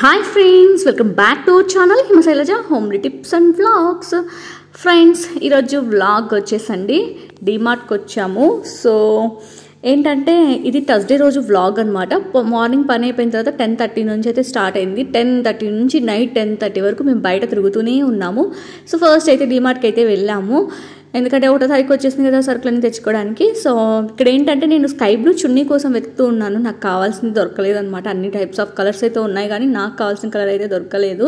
Hi friends, welcome back to our channel Himashailaja homely tips and vlogs. Friends, ఈరోజు vlog వచ్చేసండి డీమార్ట్కి వచ్చాము. So ఏంటంటే ఇది థర్స్డే రోజు వ్లాగ్ అనమాట. మార్నింగ్ పని అయిపోయిన తర్వాత 10:30 నుంచి అయితే స్టార్ట్ అయింది. 10:30 నుంచి నైట్ 10:30 వరకు మేము బయట తిరుగుతూనే ఉన్నాము. సో ఫస్ట్ అయితే డీమార్ట్కి అయితే వెళ్ళాము, ఎందుకంటే 1వ తారీఖు వచ్చేసింది కదా సరుకులన్నీ తెచ్చుకోవడానికి. సో ఇక్కడ ఏంటంటే నేను స్కై బ్లూ చున్నీ కోసం వెతుకుతూ ఉన్నాను. నాకు కావాల్సింది దొరకలేదు అనమాట. అన్ని టైప్స్ ఆఫ్ కలర్స్ అయితే ఉన్నాయి, కానీ నాకు కావాల్సిన కలర్ అయితే దొరకలేదు.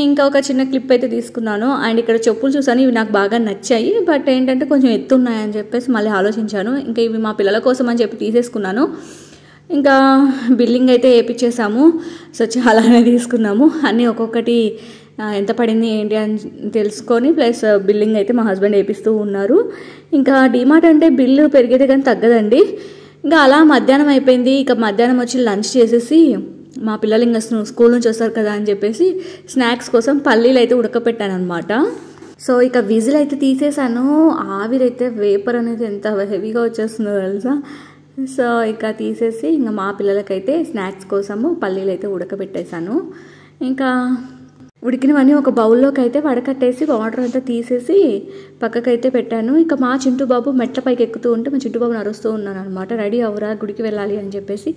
ఇంకా ఒక చిన్న క్లిప్ అయితే తీసుకున్నాను. అండ్ ఇక్కడ చెప్పులు చూసాను, ఇవి నాకు బాగా నచ్చాయి. బట్ ఏంటంటే కొంచెం ఎత్తున్నాయని చెప్పేసి మళ్ళీ ఆలోచించాను. ఇంకా ఇవి మా పిల్లల కోసం అని చెప్పి తీసేసుకున్నాను. ఇంకా బిల్లింగ్ అయితే వేయించేసాము. సో చాలానే తీసుకున్నాము. అన్నీ ఒక్కొక్కటి ఎంత పడింది ఏంటి అని తెలుసుకొని ప్లస్ బిల్లింగ్ అయితే మా హస్బెండ్ వేపిస్తూ ఉన్నారు. ఇంకా డీమార్ట్ అంటే బిల్లు పెరిగేది కానీ తగ్గదండి. ఇంకా అలా మధ్యాహ్నం అయిపోయింది. ఇక మధ్యాహ్నం వచ్చి లంచ్ చేసేసి మా పిల్లలు ఇంకా స్కూల్ నుంచి వస్తారు కదా అని చెప్పేసి స్నాక్స్ కోసం పల్లీలు అయితే ఉడకపెట్టాను అనమాట. సో ఇక విజిల్ అయితే తీసేసాను. ఆవిరైతే వేపర్ అనేది ఎంత హెవీగా వచ్చేస్తుందో తెలుసా. సో ఇక తీసేసి ఇంకా మా పిల్లలకైతే స్నాక్స్ కోసము పల్లీలు అయితే ఉడకబెట్టేశాను. ఇంకా ఉడికినవన్నీ ఒక బౌల్లోకి అయితే వడకట్టేసి వాటర్ అంతా తీసేసి పక్కకైతే పెట్టాను. ఇక మా చింటూ బాబు మెట్ల పైకి ఎక్కుతూ ఉంటే మా చింటూ బాబుని అరుస్తూ ఉన్నాను అనమాట. రెడీ అవ్వరా, గుడికి వెళ్ళాలి అని చెప్పేసి.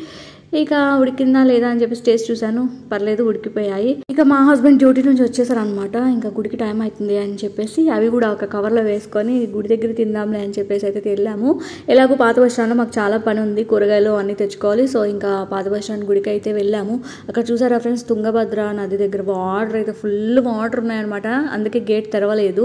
ఇక ఉడికిందా లేదా అని చెప్పేసి టేస్ట్ చూశాను, పర్లేదు, ఉడికిపోయాయి. ఇక మా హస్బెండ్ డ్యూటీ నుంచి వచ్చేసారు అనమాట. ఇంకా గుడికి టైం అవుతుంది అని చెప్పేసి అవి కూడా ఒక కవర్లో వేసుకొని గుడి దగ్గర తిందాంలే అని చెప్పేసి అయితే వెళ్ళాము. ఎలాగో పాత బస్ స్టాండ్లో మాకు చాలా పని ఉంది, కూరగాయలు అన్నీ తెచ్చుకోవాలి. సో ఇంకా పాత బస్ స్టాండ్ గుడికి అయితే వెళ్ళాము. అక్కడ చూసారా ఫ్రెండ్స్, తుంగభద్ర నది దగ్గర వాటర్ అయితే ఫుల్ వాటర్ ఉన్నాయన్నమాట. అందుకే గేట్ తెరవలేదు.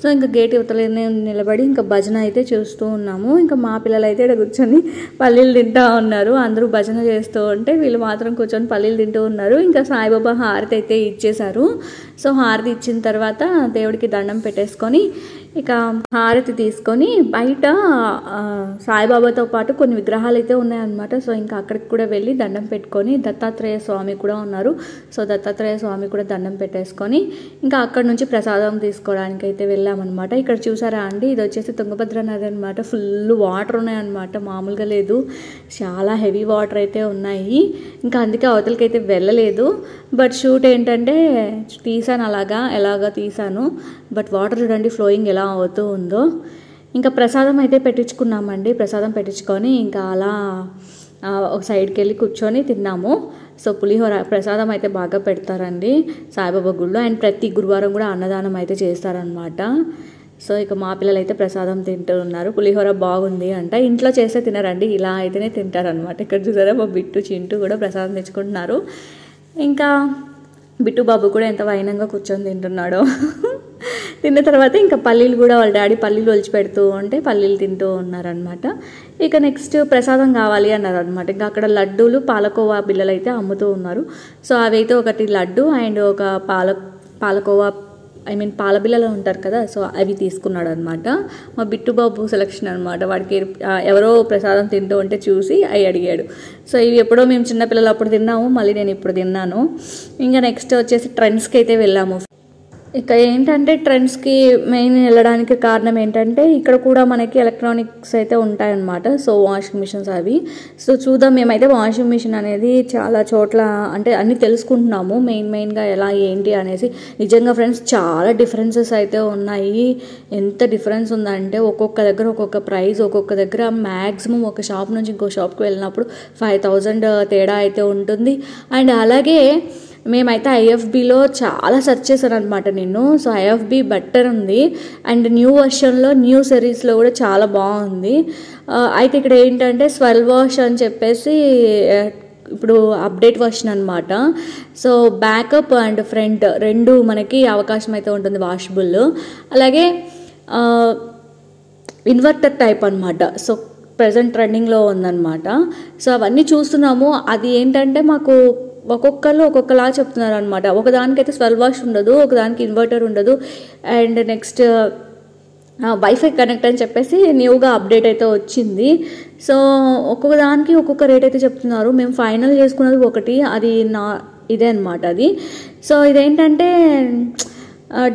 సో ఇంకా గేట్ ఇవతలనే నిలబడి ఇంకా భజన అయితే చూస్తూ ఉన్నాము. ఇంకా మా పిల్లలు అయితే ఇక్కడ కూర్చొని పల్లీలు తింటూ ఉన్నారు. అందరూ భజన చేస్తూ ఉంటే వీళ్ళు మాత్రం కూర్చొని పల్లీలు తింటూ ఉన్నారు. ఇంకా సాయిబాబా హారతి అయితే ఇచ్చేశారు. సో హారతి ఇచ్చిన తర్వాత దేవుడికి దండం పెట్టేసుకొని ఇక హారతి తీసుకొని బయట సాయిబాబాతో పాటు కొన్ని విగ్రహాలు అయితే ఉన్నాయన్నమాట. సో ఇంకా అక్కడికి కూడా వెళ్ళి దండం పెట్టుకొని, దత్తాత్రేయ స్వామి కూడా ఉన్నారు. సో దత్తాత్రేయ స్వామి కూడా దండం పెట్టేసుకొని ఇంకా అక్కడ నుంచి ప్రసాదం తీసుకోవడానికి అయితే వెళ్ళామన్నమాట. ఇక్కడ చూసారా అండి, ఇది వచ్చేసి తుంగభద్ర నది అనమాట. ఫుల్ వాటర్ ఉన్నాయన్నమాట, మామూలుగా లేదు. చాలా హెవీ వాటర్ అయితే ఉన్నాయి. ఇంకా అందుకే అవతలకి అయితే వెళ్ళలేదు. బట్ షూట్ ఏంటంటే తీసాను, ఎలాగా తీసాను. బట్ వాటర్ చూడండి ఫ్లోయింగ్ ఎలా అవుతూ ఉందో. ఇంకా ప్రసాదం అయితే పెట్టించుకున్నామండి. ప్రసాదం పెట్టించుకొని ఇంకా అలా ఒక సైడ్కి వెళ్ళి కూర్చొని తిన్నాము. సో పులిహోర ప్రసాదం అయితే బాగా పెడతారండి సాయిబాబా గుడిలో. అండ్ ప్రతి గురువారం కూడా అన్నదానం అయితే చేస్తారనమాట. సో ఇక మా పిల్లలు అయితే ప్రసాదం తింటూ ఉన్నారు. పులిహోర బాగుంది అంట. ఇంట్లో చేస్తే తినరండి, ఇలా అయితేనే తింటారనమాట. ఇక్కడ చూసారా మా బిట్టు చింటూ కూడా ప్రసాదం తెచ్చుకుంటున్నారు. ఇంకా బిట్టు బాబు కూడా ఎంత వైనంగా కూర్చొని తింటున్నాడో. తిన్న తర్వాత ఇంకా పల్లీలు కూడా వాళ్ళ డాడీ పల్లీలు ఒలిచి పెడుతూ ఉంటే పల్లీలు తింటూ ఉన్నారనమాట. ఇక నెక్స్ట్ ప్రసాదం కావాలి అన్నారు అనమాట. ఇంకా అక్కడ లడ్డూలు పాలకోవా బిళ్ళలు అయితే అమ్ముతూ ఉన్నారు. సో అవైతే ఒకటి లడ్డు అండ్ ఒక పాలకోవా పాల బిళ్ళలు ఉంటారు కదా, సో అవి తీసుకున్నాడు అనమాట. మా బిట్టుబాబు సెలక్షన్ అనమాట. వాడికి ఎవరో ప్రసాదం తింటూ ఉంటే చూసి అవి అడిగాడు. సో ఇవి ఎప్పుడో మేము చిన్నపిల్లలు అప్పుడు తిన్నాము, మళ్ళీ నేను ఇప్పుడు తిన్నాను. ఇంకా నెక్స్ట్ వచ్చేసి ట్రెండ్స్కి అయితే వెళ్ళాము. ఇక ఏంటంటే ట్రెండ్స్కి మెయిన్ వెళ్ళడానికి కారణం ఏంటంటే ఇక్కడ కూడా మనకి ఎలక్ట్రానిక్స్ అయితే ఉంటాయన్నమాట. సో వాషింగ్ మిషన్స్ అవి. సో చూద్దాం, మేమైతే వాషింగ్ మిషన్ అనేది చాలా చోట్ల అంటే అన్నీ తెలుసుకుంటున్నాము, మెయిన్గా ఎలా ఏంటి అనేసి. నిజంగా ఫ్రెండ్స్ చాలా డిఫరెన్సెస్ అయితే ఉన్నాయి. ఎంత డిఫరెన్స్ ఉందంటే ఒక్కొక్క దగ్గర ఒక్కొక్క ప్రైస్, ఒక్కొక్క దగ్గర మ్యాక్సిమం ఒక షాప్ నుంచి ఇంకో షాప్కి వెళ్ళినప్పుడు 5000 తేడా అయితే ఉంటుంది. అండ్ అలాగే మేమైతే ఐఎఫ్బీలో చాలా సెర్చ్ చేశాను అనమాట నేను. సో ఐఎఫ్బీ బెటర్ ఉంది. అండ్ న్యూ వర్షన్లో న్యూ సిరీస్లో కూడా చాలా బాగుంది. అయితే ఇక్కడ ఏంటంటే స్వెల్ వాష్ అని చెప్పేసి ఇప్పుడు అప్డేట్ వర్షన్ అనమాట. సో బ్యాకప్ అండ్ ఫ్రంట్ రెండు మనకి అవకాశం అయితే ఉంటుంది, వాషబుల్. అలాగే ఇన్వర్టర్ టైప్ అనమాట. సో ప్రజెంట్ ట్రెండింగ్లో ఉందన్నమాట. సో అవన్నీ చూస్తున్నాము. అది ఏంటంటే మాకు ఒక్కొక్కరు ఒక్కొక్కలా చెప్తున్నారు అనమాట. ఒకదానికైతే స్వెల్ వాష్ ఉండదు, ఒకదానికి ఇన్వర్టర్ ఉండదు, అండ్ నెక్స్ట్ వైఫై కనెక్ట్ అని చెప్పేసి న్యూగా అప్డేట్ అయితే వచ్చింది. సో ఒక్కొక్క దానికి ఒక్కొక్క రేట్ అయితే చెప్తున్నారు. మేము ఫైనల్ చేసుకున్నది ఒకటి, అది ఇదే అనమాట అది. సో ఇదేంటంటే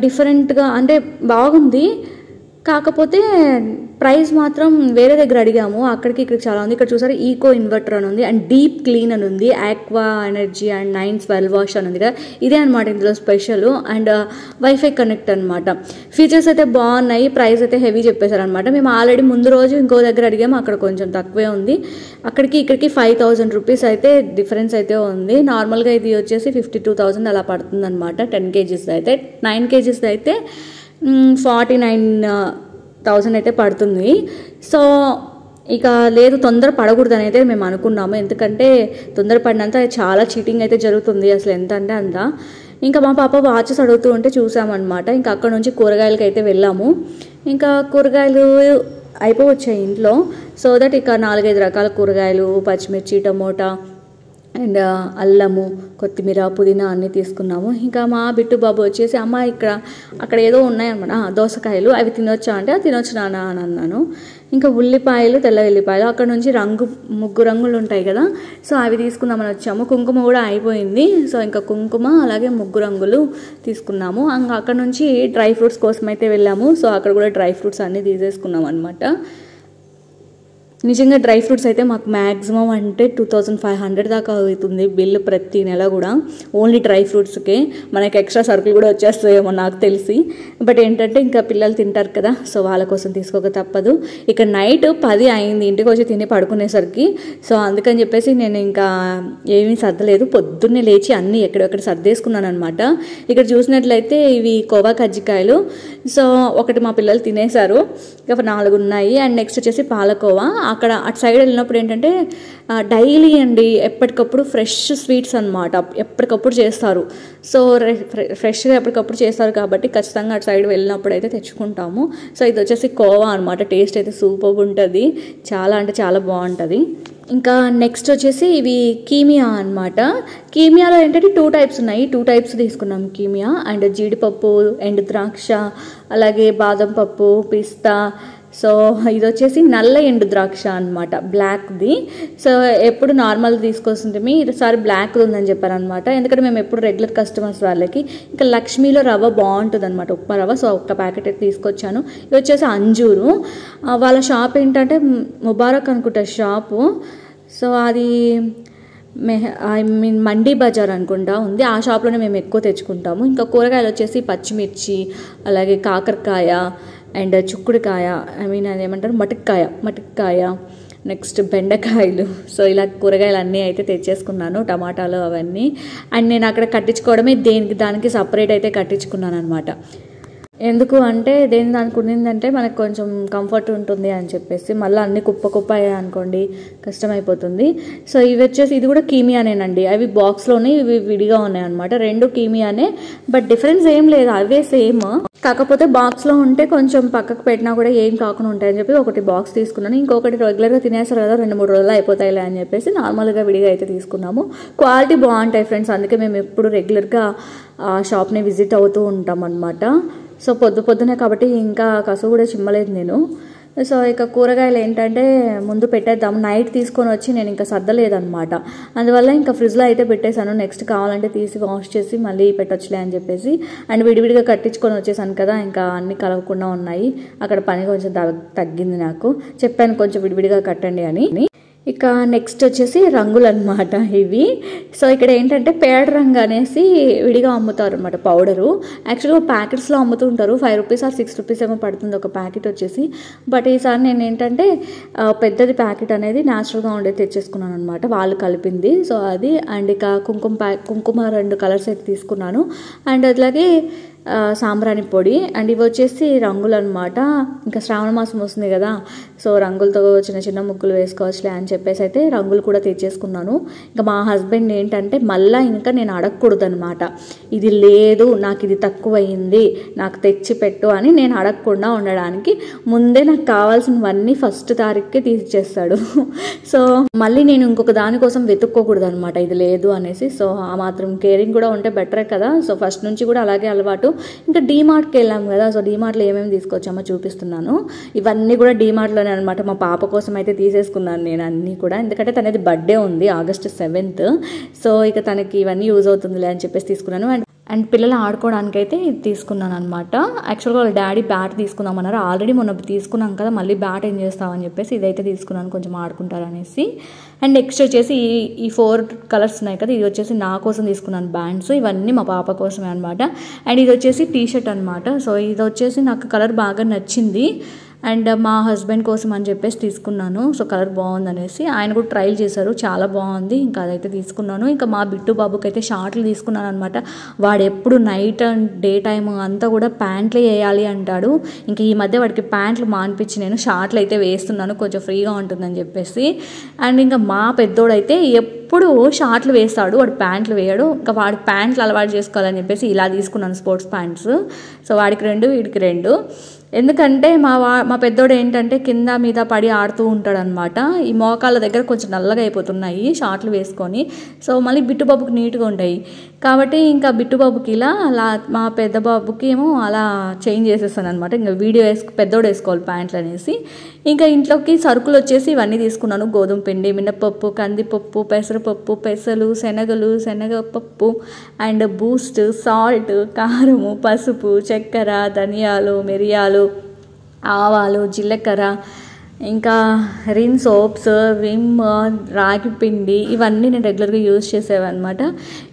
డిఫరెంట్గా అంటే బాగుంది. కాకపోతే ప్రైస్ మాత్రం వేరే దగ్గర అడిగాము, అక్కడికి ఇక్కడికి చాలా ఉంది. ఇక్కడ చూసారు ఈకో ఇన్వర్టర్ అని ఉంది, అండ్ డీప్ క్లీన్ అని ఉంది, ఆక్వా ఎనర్జీ అండ్ 912 వాష్ అని ఉంది కదా, ఇదే అనమాట ఇందులో స్పెషల్. అండ్ వైఫై కనెక్ట్ అనమాట. ఫీచర్స్ అయితే బాగున్నాయి, ప్రైస్ అయితే హెవీ చెప్పేశారు అనమాట. మేము ఆల్రెడీ ముందు రోజు ఇంకో దగ్గర అడిగాము, అక్కడ కొంచెం తక్కువే ఉంది. అక్కడికి ఇక్కడికి 5000 రూపీస్ అయితే డిఫరెన్స్ అయితే ఉంది. నార్మల్గా ఇది వచ్చేసి 52,000 అలా పడుతుంది అనమాట. 10 kgs అయితే. 9 kgs అయితే 49,000 అయితే పడుతుంది. సో ఇక లేదు, తొందర పడకూడదని అయితే మేము అనుకున్నాము, ఎందుకంటే తొందర పడినంత చాలా చీటింగ్ అయితే జరుగుతుంది అసలు, ఎంత అంటే అంత. ఇంకా మా పాప వాచెస్ అడుగుతూ ఉంటే చూసామన్నమాట. ఇంకా అక్కడ నుంచి కూరగాయలకి అయితే వెళ్ళాము. ఇంకా కూరగాయలు అయిపోవచ్చాయి ఇంట్లో. సో దట్ ఇక 4-5 రకాల కూరగాయలు, పచ్చిమిర్చి, టమోటా అండ్ అల్లము, కొత్తిమీర, పుదీనా అన్నీ తీసుకున్నాము. ఇంకా మా బిట్టు బాబు వచ్చేసి అమ్మ అక్కడ ఏదో ఉన్నాయన్నమాట, దోసకాయలు, అవి తినొచ్చా అంటే తినొచ్చు నాన్న అని అన్నాను. ఇంకా ఉల్లిపాయలు, తెల్ల ఉల్లిపాయలు, అక్కడ నుంచి 3 రంగులు ఉంటాయి కదా, సో అవి తీసుకుందామని వచ్చాము. కుంకుమ కూడా అయిపోయింది, సో ఇంకా కుంకుమ అలాగే 3 రంగులు తీసుకున్నాము. ఇంకా అక్కడ నుంచి డ్రై ఫ్రూట్స్ కోసం అయితే వెళ్ళాము. సో అక్కడ కూడా డ్రై ఫ్రూట్స్ అన్నీ తీసేసుకున్నాం అనమాట. నిజంగా డ్రై ఫ్రూట్స్ అయితే మాకు మ్యాక్సిమం అంటే 2500 దాకా అవుతుంది బిల్లు ప్రతి నెల కూడా, ఓన్లీ డ్రై ఫ్రూట్స్కే. మనకి ఎక్స్ట్రా సరుకులు కూడా వచ్చేస్తాయేమో నాకు తెలిసి. బట్ ఏంటంటే ఇంకా పిల్లలు తింటారు కదా, సో వాళ్ళ కోసం తీసుకోక తప్పదు. ఇక నైట్ 10 అయింది ఇంటికి వచ్చి తిని పడుకునేసరికి. సో అందుకని చెప్పేసి నేను ఇంకా ఏమీ సర్దలేదు, పొద్దున్నే లేచి అన్నీ ఎక్కడెక్కడ సర్దేసుకున్నాను అనమాట. ఇక్కడ చూసినట్లయితే ఇవి కోవా కజ్జికాయలు. సో ఒకటి మా పిల్లలు తినేశారు, ఇక 4 ఉన్నాయి. అండ్ నెక్స్ట్ వచ్చేసి పాలకోవా. అక్కడ అటు సైడ్ వెళ్ళినప్పుడు ఏంటంటే డైలీ అండి ఎప్పటికప్పుడు ఫ్రెష్ స్వీట్స్ అనమాట, ఎప్పటికప్పుడు చేస్తారు. సో ఫ్రెష్గా ఎప్పటికప్పుడు చేస్తారు కాబట్టి ఖచ్చితంగా అటు సైడ్ వెళ్ళినప్పుడు అయితే తెచ్చుకుంటాము. సో ఇది వచ్చేసి కోవా అనమాట. టేస్ట్ అయితే సూపర్ ఉంటుంది, చాలా అంటే చాలా బాగుంటుంది. ఇంకా నెక్స్ట్ వచ్చేసి ఇవి కీమియా అనమాట. కీమియాలో ఏంటంటే 2 టైప్స్ ఉన్నాయి, 2 టైప్స్ తీసుకున్నాం కీమియా. అండ్ జీడిపప్పు, ఎండు ద్రాక్ష, అలాగే బాదం పప్పు, పిస్తా. సో ఇది వచ్చేసి నల్ల ఎండు ద్రాక్ష అనమాట, బ్లాక్ది. సో ఎప్పుడు నార్మల్ తీసుకొస్తుంది, ఈసారి బ్లాక్ది ఉందని చెప్పారనమాట. ఎందుకంటే మేము ఎప్పుడు రెగ్యులర్ కస్టమర్స్ వాళ్ళకి. ఇంకా లక్ష్మీలో రవ్వ బాగుంటుంది అనమాట, ఉప్మా రవ్వ. సో ఒక్క ప్యాకెట్ అయితే తీసుకొచ్చాను. ఇది వచ్చేసి అంజూరు. వాళ్ళ షాప్ ఏంటంటే ముబారక్ అనుకుంటా షాపు. సో అది మండీ బజార్ అనుకుంటా ఉంది, ఆ షాప్లోనే మేము ఎక్కువ తెచ్చుకుంటాము. ఇంకా కూరగాయలు వచ్చేసి పచ్చిమిర్చి, అలాగే కాకరకాయ అండ్ చుక్కుడుకాయ, అదేమంటారు మటిక్కాయ, నెక్స్ట్ బెండకాయలు. సో ఇలా కూరగాయలు అన్నీ అయితే తెచ్చేసుకున్నాను, టమాటాలు అవన్నీ. అండ్ నేను అక్కడ కట్టించుకోవడమే దానికి సపరేట్ అయితే కట్టించుకున్నాను అనమాట. ఎందుకు అంటే దానికి ఉన్నిందంటే మనకు కొంచెం కంఫర్ట్ ఉంటుంది అని చెప్పేసి. మళ్ళీ అన్ని కుప్ప అయ్యాయి అనుకోండి కష్టమైపోతుంది. సో ఇవి వచ్చేసి ఇది కూడా కీమియానేనండి, అవి బాక్స్లోనే ఇవి విడిగా ఉన్నాయి అనమాట. 2 కీమియానే, బట్ డిఫరెన్స్ ఏం లేదు, అవే సేమ్. కాకపోతే బాక్స్లో ఉంటే కొంచెం పక్కకు పెట్టినా కూడా ఏం కాకుండా ఉంటాయని చెప్పి ఒకటి బాక్స్ తీసుకున్నాను. ఇంకొకటి రెగ్యులర్గా తినేస్తారు కదా, 2-3 రోజులు అయిపోతాయిలే అని చెప్పేసి నార్మల్గా విడిగా అయితే తీసుకున్నాము. క్వాలిటీ బాగుంటాయి ఫ్రెండ్స్, అందుకే మేము ఎప్పుడు రెగ్యులర్గా షాప్ని విజిట్ అవుతూ ఉంటాం అనమాట. సో పొద్దునే కాబట్టి ఇంకా కసువు కూడా చిమ్మలేదు నేను. సో ఇక కూరగాయలు ఏంటంటే ముందు పెట్టేద్దాం, నైట్ తీసుకొని వచ్చి నేను ఇంకా సర్దలేదనమాట. అందువల్ల ఇంకా ఫ్రిడ్జ్లో అయితే పెట్టేశాను, నెక్స్ట్ కావాలంటే తీసి వాష్ చేసి మళ్ళీ పెట్టొచ్చులే అని చెప్పేసి. అండ్ విడివిడిగా కట్టించుకొని వచ్చేసాను కదా, ఇంకా అన్నీ కలవకుండా ఉన్నాయి. అక్కడ పని కొంచెం తగ్గింది, నాకు చెప్పాను కొంచెం విడివిడిగా కట్టండి అని. ఇక నెక్స్ట్ వచ్చేసి రంగులు అనమాట ఇవి. సో ఇక్కడ ఏంటంటే పేడ రంగు అనేసి విడిగా అమ్ముతారు అనమాట, పౌడరు. యాక్చువల్గా ప్యాకెట్స్లో అమ్ముతూ ఉంటారు, 5 రూపీస్ ఆర్ 6 రూపీస్ ఏమో పడుతుంది ఒక ప్యాకెట్ వచ్చేసి. బట్ ఈసారి నేను ఏంటంటే పెద్దది ప్యాకెట్ అనేది న్యాచురల్గా ఉండేది తెచ్చేసుకున్నాను అనమాట, వాళ్ళు కలిపింది. సో అది. అండ్ ఇక కుంకుమ 2 కలర్స్ అయితే తీసుకున్నాను. అండ్ అట్లాగే సాంబ్రాణి పొడి. అండ్ ఇవి వచ్చేసి రంగులు అనమాట. ఇంకా శ్రావణ మాసం వస్తుంది కదా, సో రంగులతో చిన్న చిన్న ముగ్గులు వేసుకోవచ్చులే అని చెప్పేసి అయితే రంగులు కూడా తెచ్చేసుకున్నాను. ఇంకా మా హస్బెండ్ ఏంటంటే మళ్ళీ ఇంకా నేను అడగకూడదు అనమాట, ఇది లేదు నాకు ఇది తక్కువైంది నాకు తెచ్చి పెట్టు అని నేను అడగకుండా ఉండడానికి ముందే నాకు కావాల్సినవన్నీ ఫస్ట్ తారీఖుకే తీసిచ్చేస్తాడు. సో మళ్ళీ నేను ఇంకొక దానికోసం వెతుక్కోకూడదు అనమాట, ఇది లేదు అనేసి. సో ఆ మాత్రం కేరింగ్ కూడా ఉంటే బెటరే కదా. సో ఫస్ట్ నుంచి కూడా అలాగే అలవాటు. ఇంకా డీమార్ట్కి వెళ్ళాము కదా, సో డీమార్ట్లో ఏమేమి తీసుకొచ్చామో చూపిస్తున్నాను. ఇవన్నీ కూడా డీమార్ట్లోనే అనమాట. మా పాప కోసం అయితే తీసేసుకున్నాను నేను అన్నీ కూడా, ఎందుకంటే తనది బర్త్డే ఉంది August 7th. సో ఇక తనకి ఇవన్నీ యూజ్ అవుతుందిలే అని చెప్పేసి తీసుకున్నాను. అండ్ పిల్లలు ఆడుకోవడానికైతే ఇది తీసుకున్నాను అనమాట. యాక్చువల్గా వాళ్ళ డాడీ బ్యాట్ తీసుకుందామన్నారు. ఆల్రెడీ మొన్న తీసుకున్నాం కదా, మళ్ళీ బ్యాట్ ఏం చేస్తామని చెప్పేసి ఇదైతే తీసుకున్నాను, కొంచెం ఆడుకుంటారనేసి. అండ్ నెక్స్ట్ వచ్చేసి ఈ 4 కలర్స్ ఉన్నాయి కదా, ఇది వచ్చేసి నా కోసం తీసుకున్నాను బ్యాండ్స్. ఇవన్నీ మా పాప కోసమే అనమాట. అండ్ ఇది వచ్చేసి టీషర్ట్ అనమాట. సో ఇది వచ్చేసి నాకు కలర్ బాగా నచ్చింది అండ్ మా హస్బెండ్ కోసం అని చెప్పేసి తీసుకున్నాను. సో కలర్ బాగుందనేసి ఆయన కూడా ట్రైల్ చేశారు, చాలా బాగుంది. ఇంకా అదైతే తీసుకున్నాను. ఇంకా మా బిట్టు బాబుకి అయితే షార్ట్లు తీసుకున్నాను అనమాట. వాడు ఎప్పుడు నైట్ అండ్ డే టైమ్ అంతా కూడా ప్యాంట్లే వేయాలి అంటాడు. ఇంకా ఈ మధ్య వాడికి ప్యాంట్లు మానిపించి నేను షార్ట్లు అయితే వేస్తున్నాను, కొంచెం ఫ్రీగా ఉంటుందని చెప్పేసి. అండ్ ఇంకా మా పెద్దోడైతే ఎప్పుడు షార్ట్లు వేస్తాడు, వాడు ప్యాంట్లు వేయడు. ఇంకా వాడు ప్యాంట్లు అలవాటు చేసుకోవాలని చెప్పేసి ఇలా తీసుకున్నాను స్పోర్ట్స్ ప్యాంట్స్. సో వాడికి 2 వీడికి 2. ఎందుకంటే మా పెద్దోడు ఏంటంటే కింద మీద పడి ఆడుతూ ఉంటాడు అనమాట. ఈ మోకాళ్ళ దగ్గర కొంచెం నల్లగా అయిపోతున్నాయి షార్ట్లు వేసుకొని. సో మళ్ళీ బిట్టుబాబుకి నీట్గా ఉంటాయి కాబట్టి ఇంకా బిట్టుబాబుకి ఇలా, అలా మా పెద్ద బాబుకి ఏమో అలా చేంజ్ చేసేస్తాను అనమాట. ఇంకా పెద్దోడు వేసుకోవాలి ప్యాంట్లు అనేసి. ఇంకా ఇంట్లోకి సరుకులు వచ్చేసి ఇవన్నీ తీసుకున్నాను. గోధుమ పిండి, మినపప్పు, కందిపప్పు, పెసరపప్పు, పెసలు, శనగపప్పు అండ్ బూస్ట్, సాల్ట్, కారము, పసుపు, చక్కెర, ధనియాలు, మిరియాలు, ఆవాలు, జీలకర్ర, ఇంకా రిన్ సోప్స్, విమ్, రాగి పిండి, ఇవన్నీ నేను రెగ్యులర్గా యూజ్ చేసేవన్నమాట.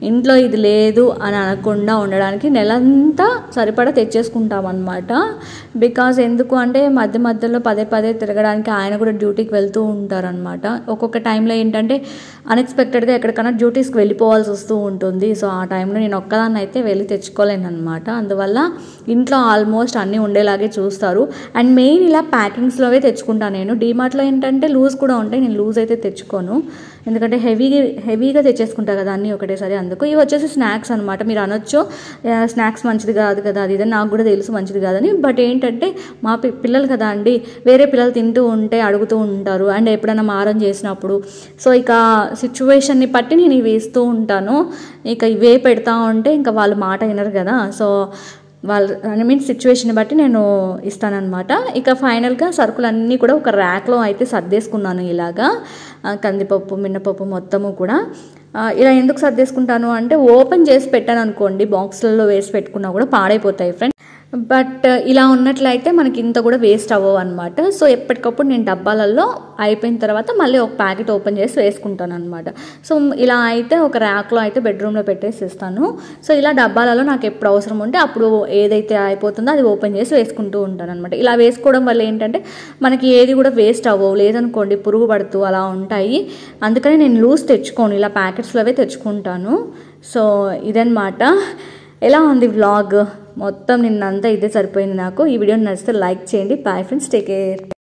ఇంట్లో ఇది లేదు అని అనకుండా ఉండడానికి నెలంతా సరిపడా తెచ్చేసుకుంటామన్నమాట. బికాజ్ ఎందుకు అంటే మధ్యలో పదే తిరగడానికి ఆయన కూడా డ్యూటీకి వెళ్తూ ఉంటారనమాట. ఒక్కొక్క టైంలో ఏంటంటే అన్ఎక్స్పెక్టెడ్గా ఎక్కడికైనా డ్యూటీస్కి వెళ్ళిపోవాల్సి వస్తూ ఉంటుంది. సో ఆ టైంలో నేను ఒక్కదాన్ని అయితే వెళ్ళి తెచ్చుకోలేను అనమాట. అందువల్ల ఇంట్లో ఆల్మోస్ట్ అన్నీ ఉండేలాగే చూస్తారు. అండ్ మెయిన్ ఇలా ప్యాకింగ్స్లోవే తెచ్చుకుంటాను నేను. డీమార్ట్లో ఏంటంటే లూజ్ కూడా ఉంటాయి, నేను లూజ్ అయితే తెచ్చుకోను, ఎందుకంటే హెవీగా తెచ్చేసుకుంటా కదా అన్నీ ఒకటేసారి. అందుకు ఇవి వచ్చేసి స్నాక్స్ అనమాట. మీరు అనొచ్చు స్నాక్స్ మంచిది కాదు కదా అది ఇదని, నాకు కూడా తెలుసు మంచిది కాదని. బట్ ఏంటంటే మా పిల్లలు కదా అండి, వేరే పిల్లలు తింటూ ఉంటే అడుగుతూ ఉంటారు అండ్ ఎప్పుడైనా మారం చేసినప్పుడు. సో ఇక సిచ్యువేషన్ని బట్టి నేను ఇవి ఇస్తూ ఉంటాను. ఇక ఇవే పెడతా ఉంటే ఇంకా వాళ్ళు మాట వినరు కదా. సో సిచ్యువేషన్ బట్టి నేను ఇస్తానన్నమాట. ఇక ఫైనల్గా సరుకులన్నీ కూడా ఒక ర్యాక్లో అయితే సర్దేసుకున్నాను. ఇలాగా కందిపప్పు, మినపప్పు మొత్తము కూడా ఇలా ఎందుకు సర్దేసుకుంటాను అంటే ఓపెన్ చేసి పెట్టాను అనుకోండి, బాక్స్లలో వేసి పెట్టుకున్నా కూడా పాడైపోతాయి ఫ్రెండ్స్. బట్ ఇలా ఉన్నట్లయితే మనకి ఇంత కూడా వేస్ట్ అవ్వవు అనమాట. సో ఎప్పటికప్పుడు నేను డబ్బాలలో అయిపోయిన తర్వాత మళ్ళీ ఒక ప్యాకెట్ ఓపెన్ చేసి వేసుకుంటాను అనమాట. సో ఇలా అయితే ఒక ర్యాక్లో అయితే బెడ్రూమ్లో పెట్టేసి ఇస్తాను. సో ఇలా డబ్బాలలో నాకు ఎప్పుడు అవసరం ఉంటే అప్పుడు ఏదైతే అయిపోతుందో అది ఓపెన్ చేసి వేసుకుంటూ ఉంటాను అనమాట. ఇలా వేసుకోవడం వల్ల ఏంటంటే మనకి ఏది కూడా వేస్ట్ అవ్వవు, లేదనుకోండి పురుగు పడుతూ అలా ఉంటాయి. అందుకని నేను లూజ్ తెచ్చుకోను, ఇలా ప్యాకెట్స్లోవే తెచ్చుకుంటాను. సో ఇదన్నమాట. ఎలా ఉంది వ్లాగ్? మొత్తం నిన్నంతా ఇదే సరిపోయింది నాకు. ఈ వీడియోని నచ్చితే లైక్ చేయండి. Bye friends, take care.